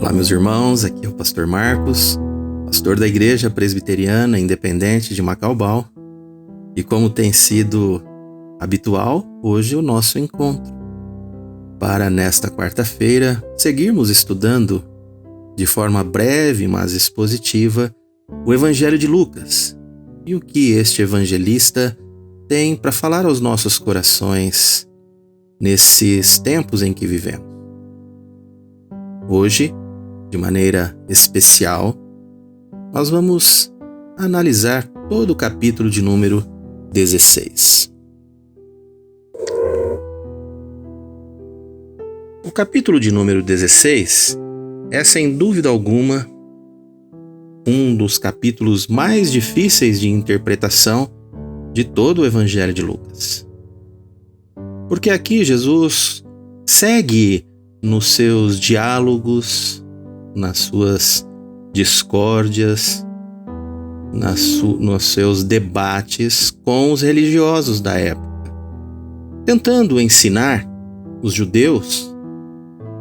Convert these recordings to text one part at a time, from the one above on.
Olá, meus irmãos, aqui é o pastor Marcos, pastor da Igreja Presbiteriana Independente de Macaubal, e como tem sido habitual, hoje o nosso encontro para nesta quarta-feira seguirmos estudando de forma breve, mas expositiva, o Evangelho de Lucas e o que este evangelista tem para falar aos nossos corações nesses tempos em que vivemos. Hoje, de maneira especial, nós vamos analisar todo o capítulo de número 16. O capítulo de número 16 é, sem dúvida alguma, um dos capítulos mais difíceis de interpretação de todo o Evangelho de Lucas. Porque aqui Jesus segue nos seus diálogos, nas suas discórdias, nos seus debates com os religiosos da época, tentando ensinar os judeus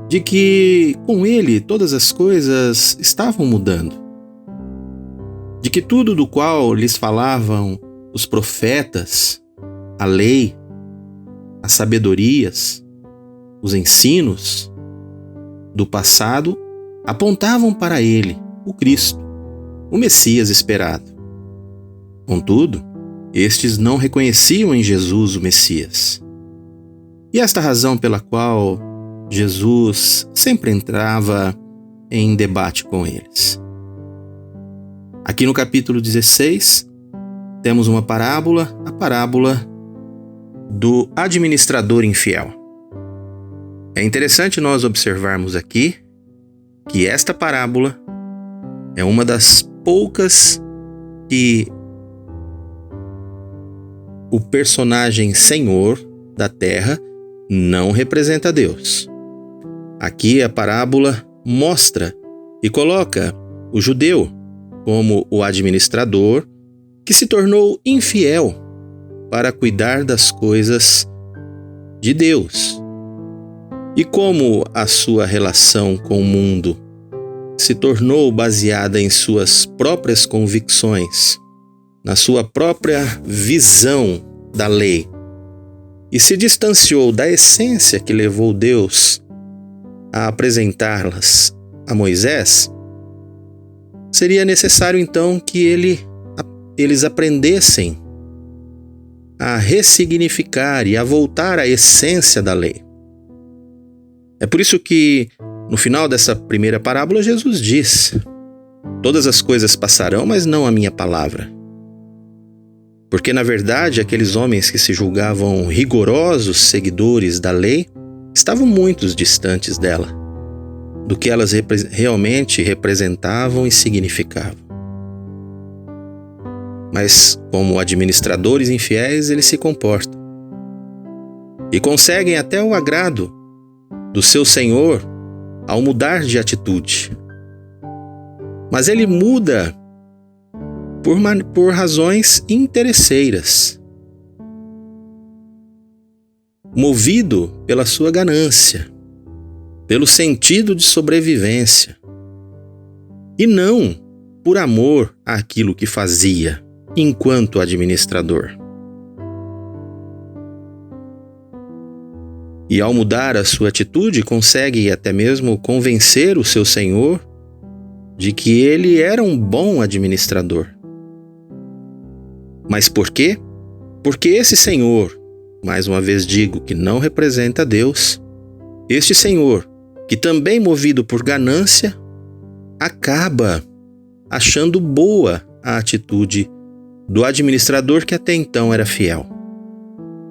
de que com ele todas as coisas estavam mudando, de que tudo do qual lhes falavam os profetas, a lei, as sabedorias, os ensinos do passado apontavam para ele, o Cristo, o Messias esperado. Contudo, estes não reconheciam em Jesus o Messias. E esta razão pela qual Jesus sempre entrava em debate com eles. Aqui no capítulo 16, temos uma parábola, a parábola do administrador infiel. É interessante nós observarmos aqui que esta parábola é uma das poucas que o personagem Senhor da terra não representa Deus. Aqui a parábola mostra e coloca o judeu como o administrador que se tornou infiel para cuidar das coisas de Deus. E como a sua relação com o mundo se tornou baseada em suas próprias convicções, na sua própria visão da lei, e se distanciou da essência que levou Deus a apresentá-las a Moisés, seria necessário então que eles aprendessem a ressignificar e a voltar à essência da lei. É por isso que, no final dessa primeira parábola, Jesus diz: todas as coisas passarão, mas não a minha palavra. Porque, na verdade, aqueles homens que se julgavam rigorosos seguidores da lei estavam muito distantes dela, do que elas realmente representavam e significavam. Mas, como administradores infiéis, eles se comportam e conseguem até o agrado do seu Senhor ao mudar de atitude. Mas ele muda por razões interesseiras, movido pela sua ganância, pelo sentido de sobrevivência, e não por amor àquilo que fazia enquanto administrador. E ao mudar a sua atitude, consegue até mesmo convencer o seu Senhor de que ele era um bom administrador. Mas por quê? Porque esse Senhor, mais uma vez digo, que não representa Deus, este Senhor, que também movido por ganância, acaba achando boa a atitude do administrador que até então era fiel.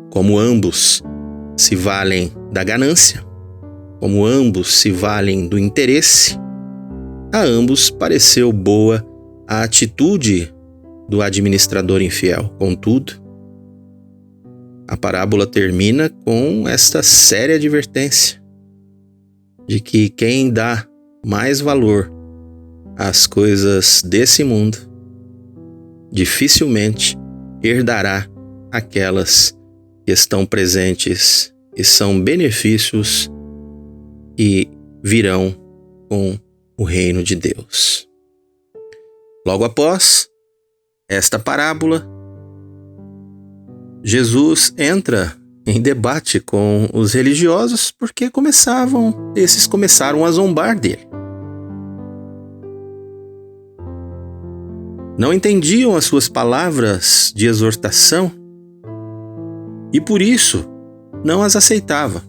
Como ambos se valem da ganância, como ambos se valem do interesse, a ambos pareceu boa a atitude do administrador infiel. Contudo, a parábola termina com esta séria advertência de que quem dá mais valor às coisas desse mundo dificilmente herdará aquelas que estão presentes e são benefícios que virão com o reino de Deus. Logo após esta parábola, Jesus entra em debate com os religiosos porque esses começaram a zombar dele. Não entendiam as suas palavras de exortação e por isso não as aceitavam.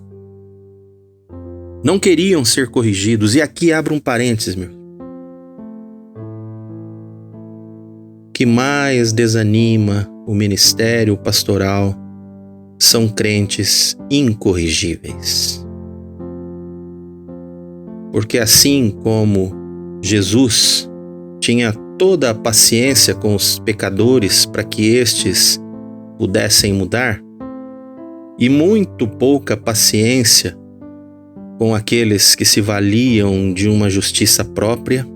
Não queriam ser corrigidos. E aqui abro um parênteses, meu. O que mais desanima o ministério pastoral são crentes incorrigíveis. Porque assim como Jesus tinha toda a paciência com os pecadores para que estes pudessem mudar, e muito pouca paciência com aqueles que se valiam de uma justiça própria,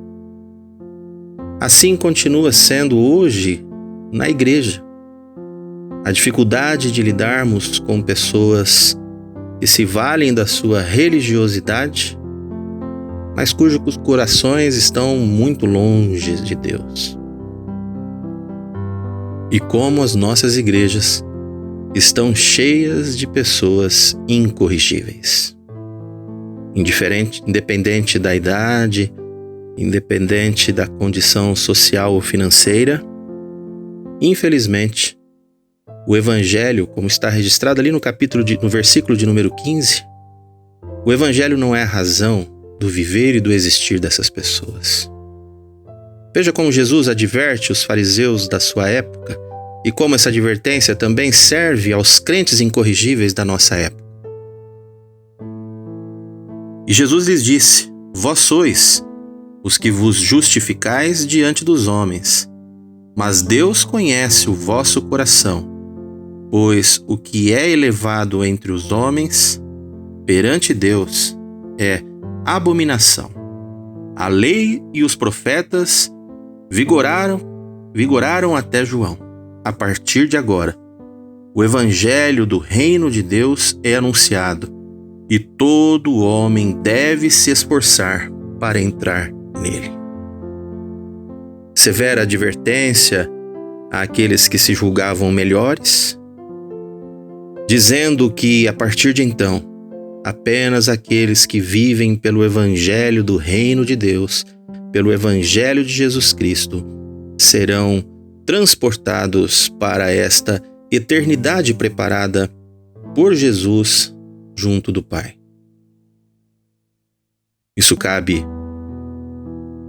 assim continua sendo hoje na igreja. A dificuldade de lidarmos com pessoas que se valem da sua religiosidade, mas cujos corações estão muito longe de Deus. E como as nossas igrejas estão cheias de pessoas incorrigíveis. Independente da idade, independente da condição social ou financeira, infelizmente, o Evangelho, como está registrado ali no versículo de número 15, o Evangelho não é a razão do viver e do existir dessas pessoas. Veja como Jesus adverte os fariseus da sua época e como essa advertência também serve aos crentes incorrigíveis da nossa época. E Jesus lhes disse: Vós sois os que vos justificais diante dos homens, mas Deus conhece o vosso coração, pois o que é elevado entre os homens, perante Deus, é abominação. A lei e os profetas vigoraram até João. A partir de agora, o evangelho do reino de Deus é anunciado, e todo homem deve se esforçar para entrar nele. Severa advertência àqueles que se julgavam melhores, dizendo que, a partir de então, apenas aqueles que vivem pelo evangelho do reino de Deus, pelo evangelho de Jesus Cristo, serão transportados para esta eternidade preparada por Jesus junto do Pai. Isso cabe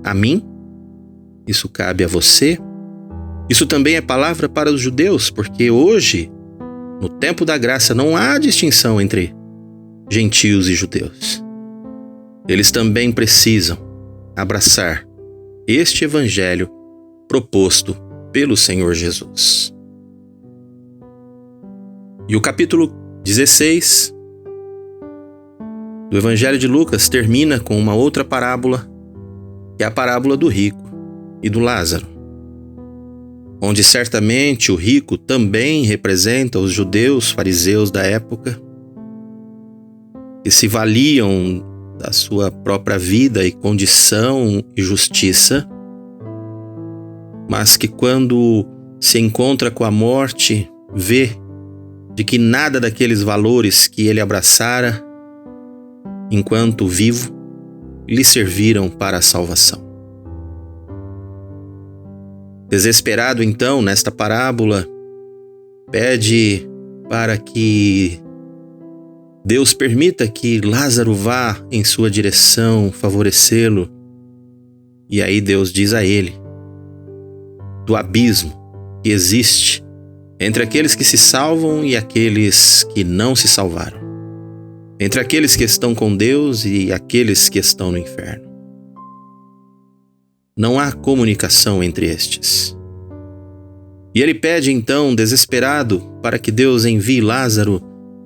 a mim, isso cabe a você, isso também é palavra para os judeus, porque hoje, no tempo da graça, não há distinção entre gentios e judeus. Eles também precisam abraçar este evangelho proposto pelo Senhor Jesus. E o capítulo 16 do Evangelho de Lucas termina com uma outra parábola, que é a parábola do rico e do Lázaro, onde certamente o rico também representa os judeus fariseus da época, que se valiam da sua própria vida e condição e justiça, mas que quando se encontra com a morte, vê de que nada daqueles valores que ele abraçara enquanto vivo lhe serviram para a salvação. Desesperado então, nesta parábola, pede para que Deus permita que Lázaro vá em sua direção favorecê-lo. E aí Deus diz a ele do abismo que existe entre aqueles que se salvam e aqueles que não se salvaram, entre aqueles que estão com Deus e aqueles que estão no inferno. Não há comunicação entre estes. E ele pede então, desesperado, para que Deus envie Lázaro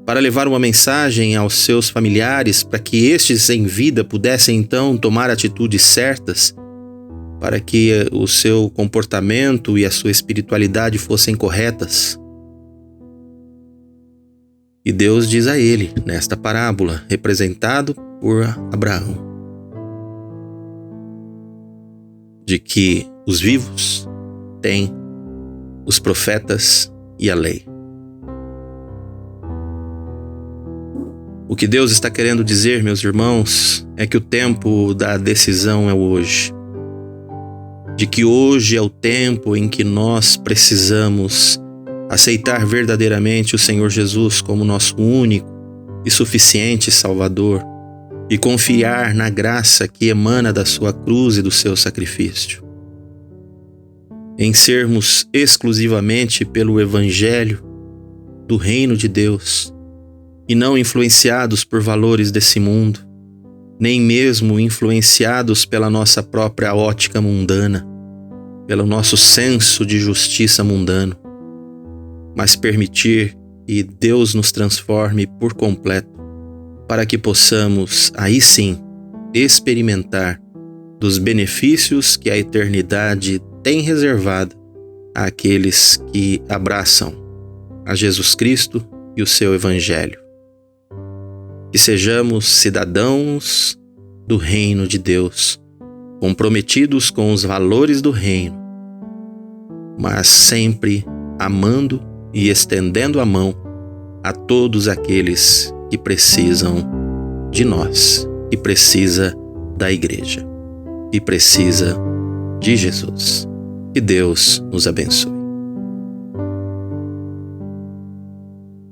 para levar uma mensagem aos seus familiares, para que estes em vida pudessem então tomar atitudes certas, para que o seu comportamento e a sua espiritualidade fossem corretas. E Deus diz a ele, nesta parábola, representado por Abraão: de que os vivos têm os profetas e a lei. O que Deus está querendo dizer, meus irmãos, é que o tempo da decisão é hoje. De que hoje é o tempo em que nós precisamos aceitar verdadeiramente o Senhor Jesus como nosso único e suficiente Salvador e confiar na graça que emana da sua cruz e do seu sacrifício. Em sermos exclusivamente pelo Evangelho do Reino de Deus e não influenciados por valores desse mundo, nem mesmo influenciados pela nossa própria ótica mundana, pelo nosso senso de justiça mundano, mas permitir que Deus nos transforme por completo, para que possamos, aí sim, experimentar dos benefícios que a eternidade tem reservado àqueles que abraçam a Jesus Cristo e o seu Evangelho. Que sejamos cidadãos do reino de Deus, comprometidos com os valores do reino, mas sempre amando e estendendo a mão a todos aqueles que precisam de nós, que precisa da igreja, que precisa de Jesus. Que Deus nos abençoe.